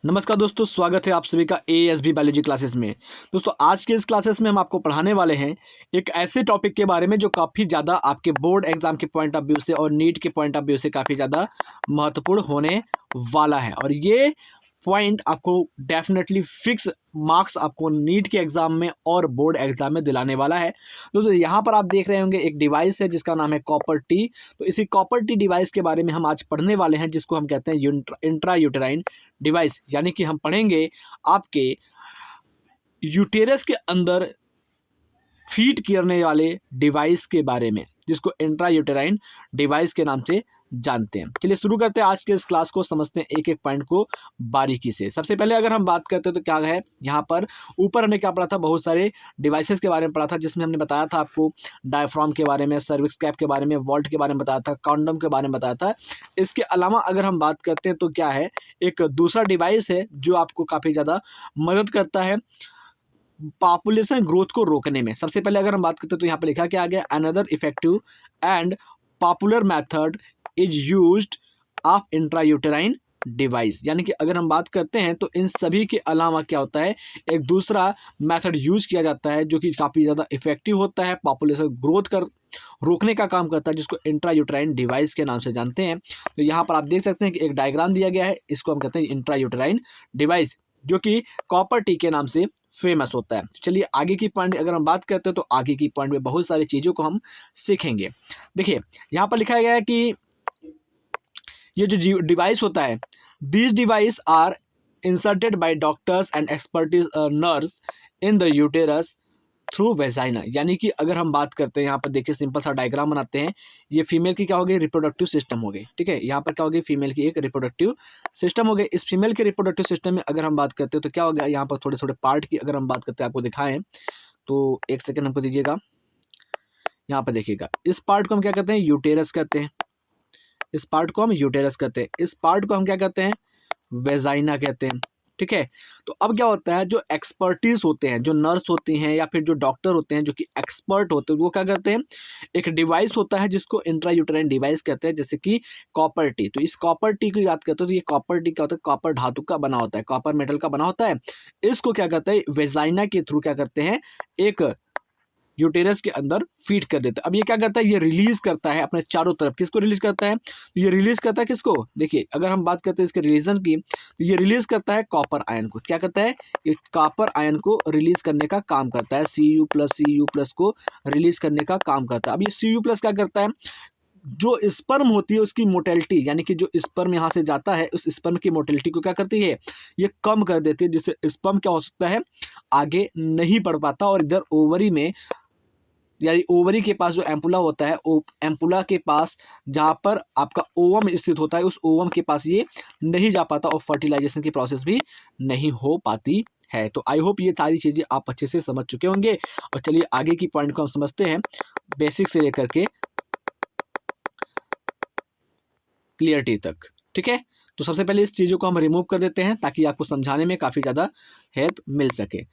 नमस्कार दोस्तों, स्वागत है आप सभी का ASB बायोलॉजी क्लासेस में। दोस्तों आज के इस क्लासेस में हम आपको पढ़ाने वाले हैं एक ऐसे टॉपिक के बारे में जो काफ़ी ज़्यादा आपके बोर्ड एग्जाम के पॉइंट ऑफ व्यू से और नीट के पॉइंट ऑफ व्यू से काफ़ी ज़्यादा महत्वपूर्ण होने वाला है। और ये पॉइंट आपको डेफिनेटली फिक्स मार्क्स आपको नीट के एग्जाम में और बोर्ड एग्जाम में दिलाने वाला है। दोस्तों यहाँ पर आप देख रहे होंगे एक डिवाइस है जिसका नाम है कॉपर टी। तो इसी कॉपर टी डिवाइस के बारे में हम आज पढ़ने वाले हैं, जिसको हम कहते हैं इंट्रा यूटेराइन डिवाइस। यानी कि हम पढ़ेंगे आपके यूटेरस के अंदर फीड करने वाले डिवाइस के बारे में, जिसको इंट्रा यूटेराइन डिवाइस के नाम से जानते हैं। चलिए शुरू करते हैं आज के इस क्लास को, समझते हैं एक एक पॉइंट को बारीकी से। सबसे पहले अगर हम बात करते हैं तो क्या है, यहाँ पर ऊपर हमने क्या पढ़ा था, बहुत सारे डिवाइसेस के बारे में पढ़ा था, जिसमें हमने बताया था आपको डायफ्राम के बारे में, सर्विक्स कैप के बारे में, वॉल्ट के बारे में बताया था, कॉन्डम के बारे में बताया था। इसके अलावा अगर हम बात करते हैं तो क्या है, एक दूसरा डिवाइस है जो आपको काफ़ी ज़्यादा मदद करता है पॉपुलेशन ग्रोथ को रोकने में। सबसे पहले अगर हम बात करते हैं तो यहाँ पे लिखा क्या आ गया, another effective and popular method is used of intrauterine device. यानी कि अगर हम बात करते हैं तो इन सभी के अलावा क्या होता है, एक दूसरा मेथड यूज किया जाता है जो कि काफ़ी ज़्यादा इफेक्टिव होता है, पॉपुलेशन ग्रोथ कर रोकने का काम करता है, जिसको इंट्रायूटेराइन डिवाइस के नाम से जानते हैं। तो यहाँ पर आप देख सकते हैं कि एक डायग्राम दिया गया है, इसको हम कहते हैं इंट्रायूटेराइन डिवाइस, जो कि कॉपर टी के नाम से फेमस होता है। चलिए आगे की पॉइंट अगर हम बात करते हैं तो आगे की पॉइंट में बहुत सारी चीज़ों को हम सीखेंगे। देखिए यहाँ पर लिखा गया है कि ये जो डिवाइस होता है, this device are inserted by doctors and expertise nurse in the uterus through vagina. यानी कि अगर हम बात करते हैं, यहाँ पर देखिए सिंपल सा डायग्राम बनाते हैं। ये फीमेल की क्या हो गई, रिप्रोडक्टिव सिस्टम हो गई, ठीक है। यहाँ पर क्या हो गई, फीमेल की एक रिप्रोडक्टिव सिस्टम हो गई। इस फीमेल के रिप्रोडक्टिव सिस्टम में अगर हम बात करते हैं तो क्या हो गया, यहाँ पर थोड़े थोड़े पार्ट की अगर हम बात करते हैं, आपको दिखाएं तो एक सेकेंड हमको दीजिएगा। यहाँ पर देखिएगा, इस पार्ट को हम क्या कहते हैं, यूटेरस कहते हैं। इस पार्ट को हम यूटेरस कहते हैं, इस पार्ट को हम क्या कहते हैं, वेजाइना कहते हैं, ठीक है। तो अब क्या होता है, जो एक्सपर्टीज होते हैं, जो नर्स होती हैं या फिर जो डॉक्टर होते हैं जो कि एक्सपर्ट होते हैं, वो क्या करते हैं, एक डिवाइस होता है जिसको इंट्रायूटेराइन डिवाइस कहते हैं, जैसे कि कॉपर टी। तो इस कॉपर टी की बात करते हैं तो ये कॉपर टी क्या होता है, कॉपर धातु का बना होता है, कॉपर मेटल का बना होता है। इसको क्या करता है, वेजाइना के थ्रू क्या करते हैं, एक यूटेरस के अंदर फीड कर देता है। अब ये क्या करता है, ये रिलीज करता है अपने चारों तरफ। किसको रिलीज करता है, तो ये रिलीज करता है किसको, देखिए अगर हम बात करते हैं इसके रिलीजन की, तो ये रिलीज करता है कॉपर आयन को। क्या करता है, ये कॉपर आयन को रिलीज करने का काम करता है, Cu+ को रिलीज करने का काम करता है। अब ये Cu+ क्या करता है, जो स्पर्म होती है उसकी मोटेलिटी, यानी कि जो स्पर्म यहाँ से जाता है उस स्पर्म की मोटेलिटी को क्या करती है, ये कम कर देती है, जिससे स्पर्म क्या हो सकता है, आगे नहीं बढ़ पाता और इधर ओवरी में, यानी ओवरी के पास जो एम्पुला होता है, एम्पुला के पास जहाँ पर आपका ओवम स्थित होता है, उस ओवम के पास ये नहीं जा पाता और फर्टिलाइजेशन की प्रोसेस भी नहीं हो पाती है। तो आई होप ये सारी चीज़ें आप अच्छे से समझ चुके होंगे। और चलिए आगे की पॉइंट को हम समझते हैं, बेसिक से लेकर के क्लियरिटी तक, ठीक है। तो सबसे पहले इस चीज़ों को हम रिमूव कर देते हैं ताकि आपको समझाने में काफ़ी ज़्यादा हेल्प मिल सके,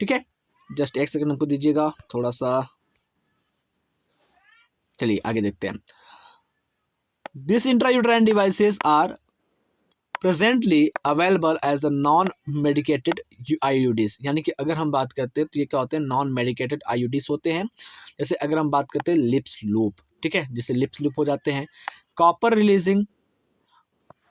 ठीक है। जस्ट एक सेकेंड हमको दीजिएगा थोड़ा सा। चलिए आगे देखते हैं। This intrauterine devices are presently available as the non medicated IUDs. यानी कि अगर हम बात करते हैं तो ये क्या होते हैं, नॉन मेडिकेटेड आईयूडीज होते हैं। जैसे अगर हम बात करते हैं लिप्स लूप, ठीक है, जैसे लिप्स लूप हो जाते हैं, कॉपर रिलीजिंग,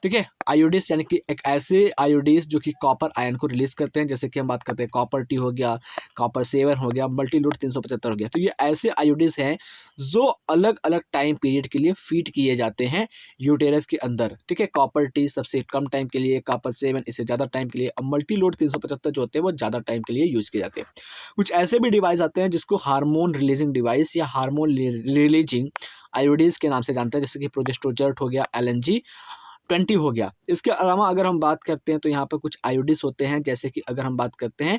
ठीक है, आयोडीज, यानी कि एक ऐसे आयोडीज जो कि कॉपर आयन को रिलीज करते हैं। जैसे कि हम बात करते हैं कॉपर टी हो गया, कॉपर 7 हो गया, मल्टीलूट 375 हो गया। तो ये ऐसे आयोडीज हैं जो अलग अलग टाइम पीरियड के लिए फीड किए जाते हैं यूटेरस के अंदर, ठीक है। कॉपर टी सबसे कम टाइम के लिए, कॉपर 7 इससे ज़्यादा टाइम के लिए, अब मल्टीलूट 375 जो होते हैं वो ज़्यादा टाइम के लिए यूज किए जाते हैं। कुछ ऐसे भी डिवाइस आते हैं जिसको हार्मोन रिलीजिंग डिवाइस या हार्मोन रिलीजिंग आयोडीज के नाम से जानते हैं, जैसे कि प्रोजेस्टोजर्ट हो गया, LNG-20 हो गया। इसके अलावा अगर हम बात करते हैं तो यहाँ पर कुछ आयोडीज होते हैं, जैसे कि अगर हम बात करते हैं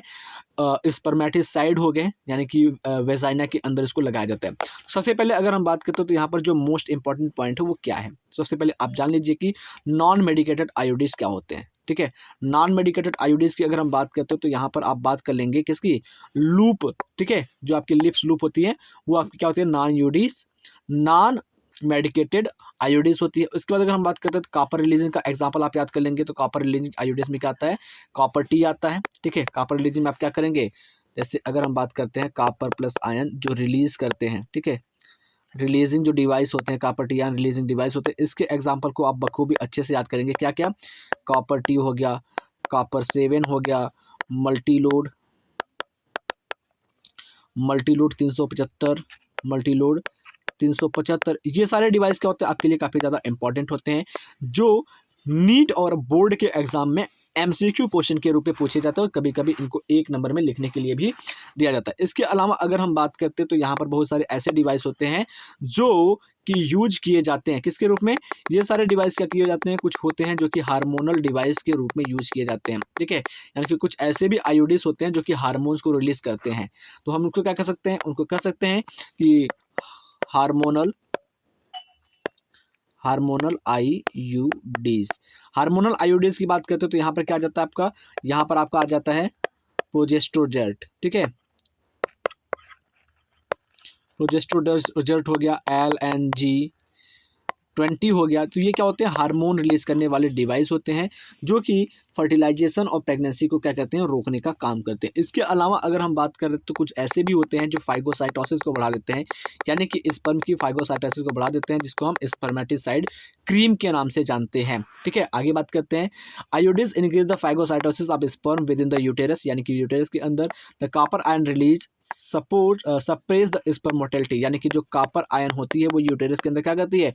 स्पर्मेटिसाइड हो गए, यानी कि वेजाइना के अंदर इसको लगाया जाता है। सबसे पहले अगर हम बात करते हैं तो यहाँ पर जो मोस्ट इंपॉर्टेंट पॉइंट है वो क्या है, सबसे पहले आप जान लीजिए कि नॉन मेडिकेटेड आयोडीज क्या होते हैं, ठीक है। नॉन मेडिकेटेड आयोडीज की अगर हम बात करते हैं तो यहाँ पर आप बात कर लेंगे किसकी, लूप, ठीक है, जो आपकी लिप्स लूप होती है वो आपकी क्या होती है, नॉन यूडीज, नॉन मेडिकेटेड आयोडीज होती है। उसके बाद अगर हम बात करते हैं तो कॉपर रिलीजिंग का एग्जांपल आप याद कर लेंगे, तो कॉपर रिलीजिंग आयोडीज में क्या आता है, कॉपर टी आता है। ठीक है, कॉपर रिलीजिंग में आप क्या करेंगे, जैसे अगर हम बात करते हैं कॉपर प्लस आयन जो रिलीज करते हैं, ठीक है, रिलीजिंग जो डिवाइस होते हैं, copper T ion releasing device होते हैं, इसके एग्जाम्पल को आप बखूबी अच्छे से याद करेंगे। क्या क्या, कॉपर टी हो गया, कॉपर 7 हो गया, मल्टीलोड, मल्टीलोड 375, मल्टीलोड 375, ये सारे डिवाइस क्या होते हैं आपके लिए काफ़ी ज़्यादा इंपॉर्टेंट होते हैं, जो नीट और बोर्ड के एग्जाम में एमसीक्यू क्वेश्चन के रूप में पूछे जाते हैं और कभी कभी इनको 1 नंबर में लिखने के लिए भी दिया जाता है। इसके अलावा अगर हम बात करते हैं तो यहाँ पर बहुत सारे ऐसे डिवाइस होते हैं जो कि यूज किए जाते हैं किसके रूप में, ये सारे डिवाइस क्या किए जाते हैं, कुछ होते हैं जो कि हार्मोनल डिवाइस के रूप में यूज किए जाते हैं। ठीक है, यानी कि कुछ ऐसे भी आयोडीज होते हैं जो कि हार्मोन्स को रिलीज करते हैं, तो हम उनको क्या कर सकते हैं, उनको कह सकते हैं कि hormonal, hormonal IUDs. Hormonal IUDs की बात करते हैं तो यहाँ पर क्या आ जाता है आपका, यहाँ पर आपका आ जाता है प्रोजेस्टेरोजेट। ठीक है, प्रोजेस्टेरोजेट हो गया, LNG-20 हो गया। तो ये क्या होते हैं, हार्मोन रिलीज करने वाले डिवाइस होते हैं जो कि फर्टिलाइजेशन और प्रेगनेंसी को क्या कहते हैं, रोकने का काम करते हैं। इसके अलावा अगर हम बात करें तो कुछ ऐसे भी होते हैं जो फाइगोसाइटोसिस को बढ़ा देते हैं, यानी कि स्पर्म की फाइगोसाइटोसिस को बढ़ा देते हैं, जिसको हम स्पर्मेटिसाइड क्रीम के नाम से जानते हैं। ठीक है, आगे बात करते हैं, IUDs increase the phagocytosis of sperm within the uterus, यानी कि यूटेरस के अंदर the copper ion release support suppress the sperm motility, यानी कि जो कॉपर आयन होती है वो यूटेरस के अंदर क्या करती है,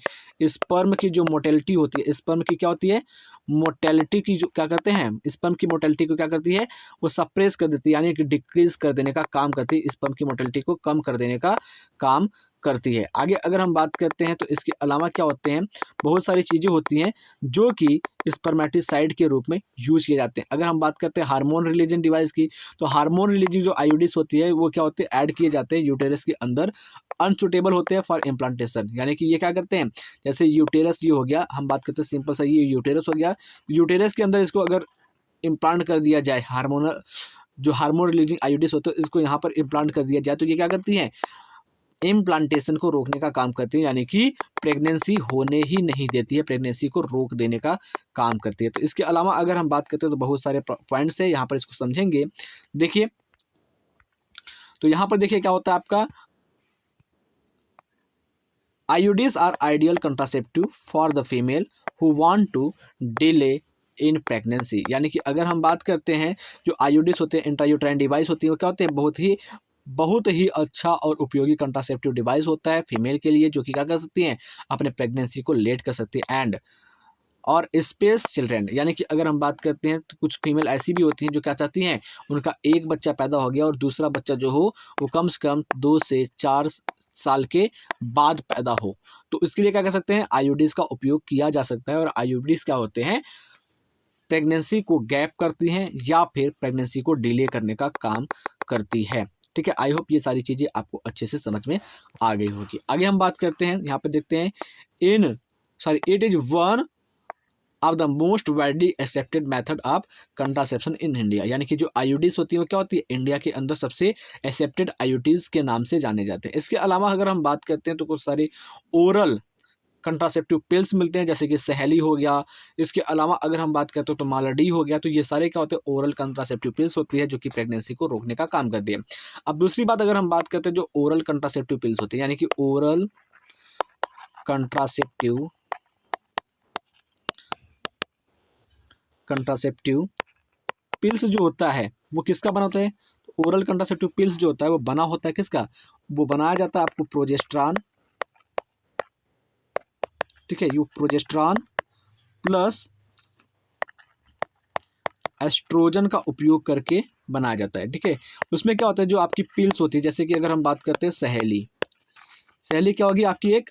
स्पर्म की जो मोटेलिटी होती है, स्पर्म की क्या होती है, मोटेलिटी की जो क्या करते हैं, स्पर्म की मोटेलिटी को क्या करती है, वो सप्रेस कर देती है, यानी कि डिक्रीज कर देने का काम करती है, स्पर्म की मोटेलिटी को कम कर देने का काम करती है। आगे अगर हम बात करते हैं तो इसके अलावा क्या होते हैं, बहुत सारी चीज़ें होती हैं जो कि स्पर्मेटिसाइड के रूप में यूज किए जाते हैं। अगर हम बात करते हैं हार्मोन रिलीजिंग डिवाइस की, तो हार्मोन रिलीजिंग जो आयोडीज होती है वो क्या होते हैं, ऐड किए जाते हैं यूटेरस के अंदर, अनसुटेबल होते हैं फॉर इम्प्लांटेशन, यानी कि ये क्या करते हैं, जैसे यूटेरस ये हो गया, हम बात करते हैं सिंपल सा, ये यूटेरस हो गया, यूटेरस के अंदर इसको अगर इम्प्लांट कर दिया जाए, हार्मोनल जो हार्मोन रिलीजिंग आयोडीज होते हैं इसको यहाँ पर इम्प्लांट कर दिया जाए, तो ये क्या करती है, इम्प्लांटेशन को रोकने का काम करती है, यानी कि प्रेगनेंसी होने ही नहीं देती है, प्रेगनेंसी को रोक देने का काम करती है। तो इसके अलावा अगर हम बात करते हैं तो बहुत सारे पॉइंट्स है, यहाँ पर इसको समझेंगे। देखिए, तो यहाँ पर देखिए क्या होता है आपका, IUDs are ideal contraceptive for the female who want to delay in pregnancy, यानी कि अगर हम बात करते हैं जो आयोडीज होते हैं, इंट्रायूट्राइन डिवाइस होती है, वो क्या होते हैं, बहुत ही अच्छा और उपयोगी कंट्रासेप्टिव डिवाइस होता है फीमेल के लिए, जो कि क्या कर सकती हैं, अपने प्रेगनेंसी को लेट कर सकती है। एंड और स्पेस चिल्ड्रेन, यानी कि अगर हम बात करते हैं तो कुछ फीमेल ऐसी भी होती हैं जो क्या चाहती हैं, उनका एक बच्चा पैदा हो गया और दूसरा बच्चा जो हो वो कम से कम 2 से 4 साल के बाद पैदा हो, तो इसके लिए क्या कर सकते हैं, आयोडीज का उपयोग किया जा सकता है। और आयोडीज क्या होते हैं, प्रेगनेंसी को गैप करती हैं या फिर प्रेगनेंसी को डिले करने का काम करती है। ठीक है, आई होप ये सारी चीज़ें आपको अच्छे से समझ में आ गई होगी। आगे हम बात करते हैं, यहाँ पे देखते हैं, it is one of the most widely accepted method of contraception in India, यानी कि जो आयोडीज होती है वो क्या होती है, इंडिया के अंदर सबसे एक्सेप्टेड आयोडीज के नाम से जाने जाते हैं। इसके अलावा अगर हम बात करते हैं तो कुछ सारे ओरल कंट्रासेप्टिव पिल्स मिलते हैं, जैसे कि सहेली हो गया। इसके अलावा अगर हम बात करते हैं तो मालाडी हो गया। तो ये सारे क्या होते हैं, ओरल कंट्रासेप्टिव पिल्स होती है जो कि प्रेगनेंसी को रोकने का काम करती है। अब दूसरी बात अगर हम बात करते हैं जो ओरल कंट्रासेप्टिव पिल्स होती है, यानी कि ओरल कंट्रासेप्टिव पिल्स जो होता है वो किसका बना होता है, तो ओरल कंट्रासेप्टिव पिल्स जो होता है वो बना होता है किसका, वो बनाया जाता है आपको प्रोजेस्ट्रॉन, ठीक है, यू प्रोजेस्ट्रॉन प्लस एस्ट्रोजन का उपयोग करके बनाया जाता है। ठीक है, उसमें क्या होता है, जो आपकी पिल्स होती है, जैसे कि अगर हम बात करते हैं सहेली क्या होगी आपकी, एक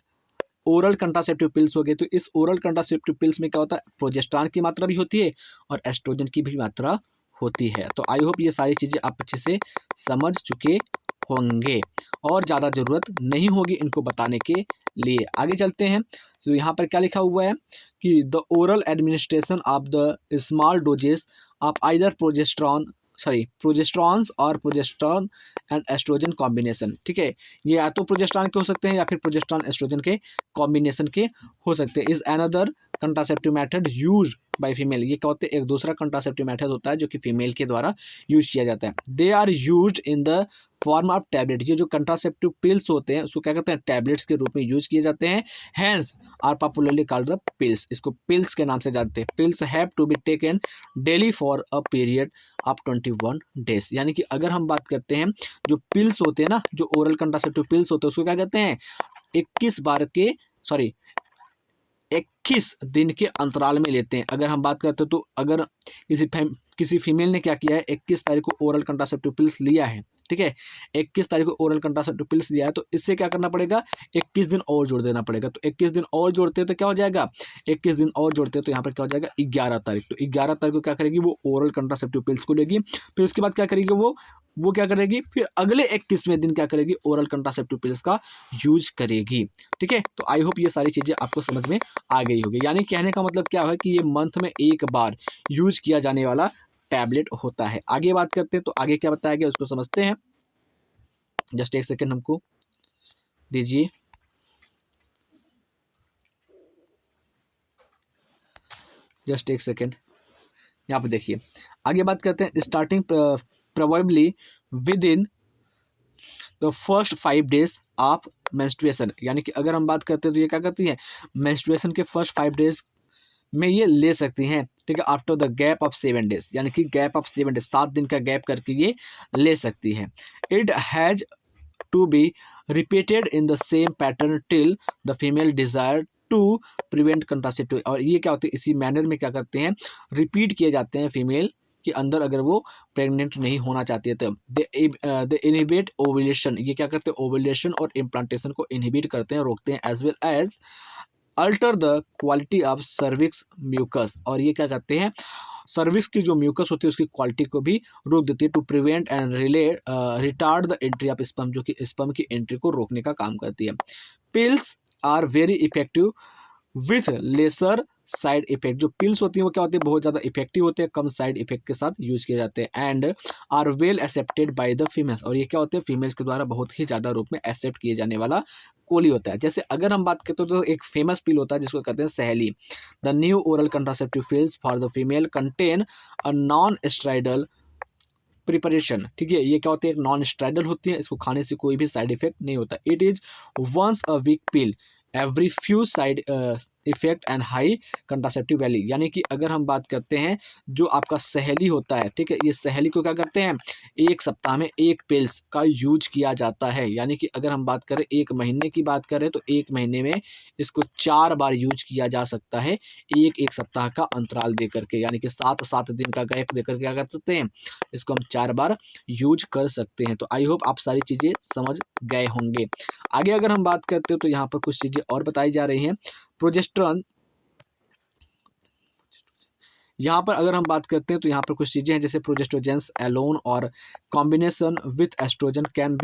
ओरल कंट्रासेप्टिव पिल्स हो गई। तो इस ओरल कंट्रासेप्टिव पिल्स में क्या होता है, प्रोजेस्ट्रॉन की मात्रा भी होती है और एस्ट्रोजन की भी मात्रा होती है। तो आई होप ये सारी चीज़ें आप अच्छे से समझ चुके होंगे और ज़्यादा ज़रूरत नहीं होगी इनको बताने के लिए। आगे चलते हैं, तो यहाँ पर क्या लिखा हुआ है कि the oral administration of the small doses of either progesterone sorry progesterones और प्रोजेस्ट्रॉन एंड एस्ट्रोजन कॉम्बिनेशन, ठीक है। ये या तो प्रोजेस्ट्रॉन के हो सकते हैं या फिर प्रोजेस्ट्रॉन एस्ट्रोजन के कॉम्बिनेशन के हो सकते हैं। Is another contraceptive method use by female, ये क्या होते हैं, एक दूसरा कंट्रासेप्टिव मेथड होता है जो कि फीमेल के द्वारा यूज किया जाता है। They are use in the form of tablet, ये जो कंट्रासेप्टिव पिल्स होते हैं उसको क्या कहते हैं, टैबलेट्स के रूप में यूज किए जाते हैं। Hence are popularly called the pills, इसको पिल्स के नाम से जानते हैं। Pills have to be taken daily for a period of 21 days, यानी कि अगर हम बात करते हैं जो पिल्स होते हैं ना, जो ओरल कंट्रासेप्टिव पिल्स होते हैं उसको क्या कहते हैं, 21 बार के सॉरी 21 दिन के अंतराल में लेते हैं। अगर हम बात करते हैं तो अगर किसी फीमेल ने क्या किया है, 21 तारीख को ओरल कंट्रासेप्टिव पिल्स लिया है, ठीक है, 21 तारीख को ओरल कंट्रासेप्टिव पिल्स लिया है, तो इससे क्या करना पड़ेगा, 21 दिन और जोड़ देना पड़ेगा। तो 21 दिन और जोड़ते हैं तो क्या हो जाएगा, 21 दिन और जोड़ते हैं तो यहाँ पर क्या हो जाएगा 11 तारीख। तो 11 तारीख को क्या करेगी, वो ओरल कंट्रासेप्टिव पिल्स को लेगी। फिर उसके बाद क्या करेगी, वो क्या करेगी, फिर अगले 21वें दिन क्या करेगी, ओरल कंट्रासेप्टिव पिल्स का यूज करेगी, ठीक है। तो आई होप ये सारी चीज़ें आपको समझ में आ गई होगी। यानी कहने का मतलब क्या है कि ये मंथ में एक बार यूज किया जाने वाला टैबलेट होता है। आगे बात करते हैं तो आगे क्या बताया गया उसको समझते हैं। जस्ट एक सेकेंड हमको दीजिए। जस्ट एक सेकेंड, यहाँ पे देखिए आगे बात करते हैं। Starting probably with in the first 5 days of menstruation, यानी कि अगर हम बात करते हैं तो ये क्या करती है, मेंस्ट्रुएशन के फर्स्ट 5 डेज में ये ले सकती हैं, ठीक है। After the gap of 7 days, यानी कि गैप ऑफ 7 डेज, 7 दिन का गैप करके ये ले सकती है। It has to be repeated in the same pattern till the female desire to prevent contraceptive, और ये क्या होती है, इसी मैनर में क्या करते हैं, रिपीट किए जाते हैं फीमेल के अंदर अगर वो प्रेग्नेंट नहीं होना चाहती है तो। दे इनहिबिट ओवुलेशन, ये क्या करते हैं, ओवुलेशन और इम्प्लांटेशन को इनहिबिट करते हैं, रोकते हैं। As well as alter the quality of cervix mucus, और ये क्या करते हैं, सर्विक्स की जो म्यूकस होती है उसकी क्वालिटी को भी रोक देती है। To prevent and retard the entry of sperm, जो कि स्पर्म की एंट्री को रोकने का काम करती है। Pills are very effective with lesser side effect, जो पिल्स होती हैं वो क्या होती है, बहुत ज़्यादा इफेक्टिव होते हैं, कम साइड इफेक्ट के साथ यूज किए जाते हैं। And are well accepted by the females, और ये क्या होते हैं, फीमेल्स के द्वारा बहुत ही ज़्यादा रूप में एक्सेप्ट किए जाने वाला कोली होता है। जैसे अगर हम बात करते तो एक फेमस पिल होता है जिसको कहते हैं सहेली। The new oral contraceptive pills for the female contain a non steroidal preparation, ठीक है। ये क्या होती है, एक नॉन स्टेरॉइडल होती है, इसको खाने से कोई भी साइड इफेक्ट नहीं होता। It is once a week pill every few side effect and high contraceptive value, यानी कि अगर हम बात करते हैं जो आपका सहेली होता है, ठीक है, ये सहेली को क्या करते हैं, एक सप्ताह में एक पिल्स का यूज किया जाता है। यानी कि अगर हम बात करें एक महीने की बात करें तो एक महीने में इसको 4 बार यूज किया जा सकता है, एक एक सप्ताह का अंतराल दे करके, यानी कि 7-7 दिन का गैप देकर क्या कर सकते हैं, इसको हम 4 बार यूज कर सकते हैं। तो आई होप आप सारी चीज़ें समझ गए होंगे। आगे अगर हम बात करते हैं तो यहाँ पर कुछ चीज़ें और बताई जा रही हैं। प्रोजेस्टेरॉन, यहाँ पर अगर हम बात करते हैं तो यहाँ पर कुछ चीज़ें हैं, जैसे प्रोजेस्ट्रोजेंस एलोन और combination with oestrogen can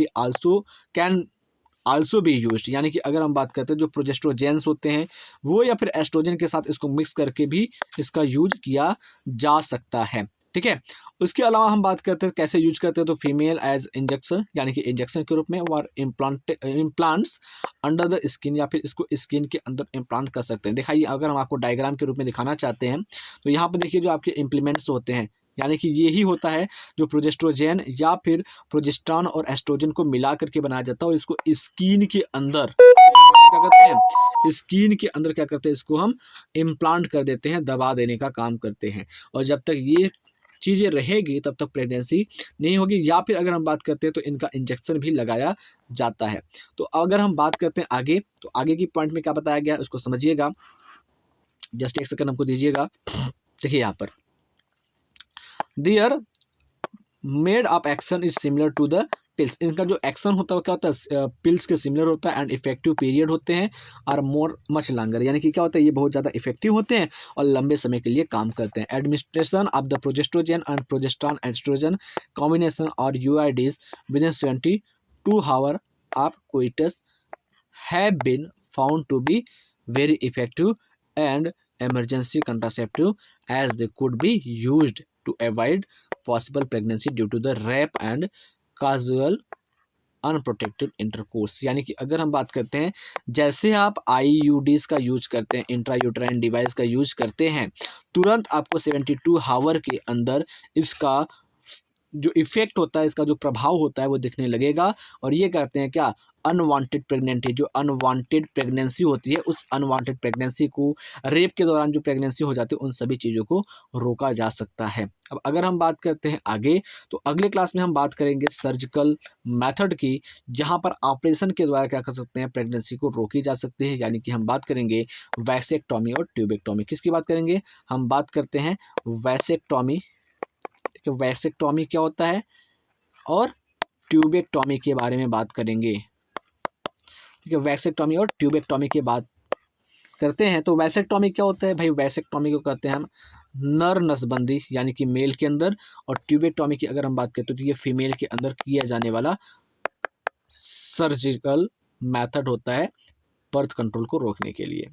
also be used, यानी कि अगर हम बात करते हैं जो प्रोजेस्ट्रोजेंस होते हैं वो या फिर एस्ट्रोजन के साथ इसको मिक्स करके भी इसका यूज किया जा सकता है, ठीक है। उसके अलावा हम बात करते हैं कैसे यूज करते हैं, तो फीमेल एज इंजेक्शन, यानी कि इंजेक्शन के रूप में, और इम्प्लांट्स अंडर द स्किन, या फिर इसको स्किन के अंदर इम्प्लांट कर सकते हैं। दिखाइए अगर हम आपको डायग्राम के रूप में दिखाना चाहते हैं तो यहाँ पर देखिए जो आपके इम्प्लीमेंट्स होते हैं, यानी कि यही होता है जो प्रोजेस्ट्रोजेन या फिर प्रोजेस्टेरॉन और एस्ट्रोजन को मिला करके बनाया जाता है, और इसको स्किन के अंदर क्या करते हैं, स्किन के अंदर क्या करते हैं, इसको हम इम्प्लांट कर देते हैं, दबा देने का काम करते हैं। और जब तक ये चीज़ें रहेगी तब तक प्रेगनेंसी नहीं होगी, या फिर अगर हम बात करते हैं तो इनका इंजेक्शन भी लगाया जाता है। तो अगर हम बात करते हैं आगे, तो आगे की पॉइंट में क्या बताया गया उसको समझिएगा। जस्ट एक सेकंड हमको दीजिएगा। देखिए यहाँ पर their mode of action is similar to the pills, इनका जो एक्शन होता है वो क्या होता है, पिल्स के सिमिलर होता है। एंड इफेक्टिव पीरियड होते हैं और मोर मच लॉन्गर, यानी कि क्या होता है, ये बहुत ज़्यादा इफेक्टिव होते हैं और लंबे समय के लिए काम करते हैं। Administration of the progestogen and progesterone estrogen combination और IUDs within 72 hour of coitus have been found to be very effective and emergency contraceptive, as they could be used to avoid possible pregnancy due to the rape and casual unprotected intercourse. यानी कि अगर हम बात करते हैं, जैसे आप IUDs का यूज करते हैं, इंट्रायूट्राइन डिवाइस का यूज करते हैं, तुरंत आपको 72 आवर के अंदर इसका जो इफेक्ट होता है, इसका जो प्रभाव होता है वो दिखने लगेगा। और ये करते हैं क्या, अनवांटेड प्रेगनेंसी, जो अनवांटेड प्रेगनेंसी होती है, उस अनवांटेड प्रेगनेंसी को, रेप के दौरान जो प्रेगनेंसी हो जाती है, उन सभी चीज़ों को रोका जा सकता है। अब अगर हम बात करते हैं आगे, तो अगले क्लास में हम बात करेंगे सर्जिकल मेथड की, जहाँ पर ऑपरेशन के द्वारा क्या कर सकते हैं, प्रेगनेंसी को रोकी जा सकती है। यानी कि हम बात करेंगे वैसेक्टॉमी और ट्यूबेक्टॉमी। किसकी बात करेंगे, हम बात करते हैं वैसेक्टॉमी। कि वैसेक्टॉमी क्या होता है और ट्यूबेक्टॉमी के बारे में बात करेंगे। ठीक है, वैसेक्टॉमी और ट्यूबेक्टॉमी की बात करते हैं। तो वैसेक्टॉमी क्या होता है भाई, वैसेक्टॉमी को कहते हैं हम नर नसबंदी, यानी कि मेल के अंदर। और ट्यूबेक्टॉमी की अगर हम बात करते हैं तो ये फीमेल के अंदर किया जाने वाला सर्जिकल मेथड होता है बर्थ कंट्रोल को रोकने के लिए।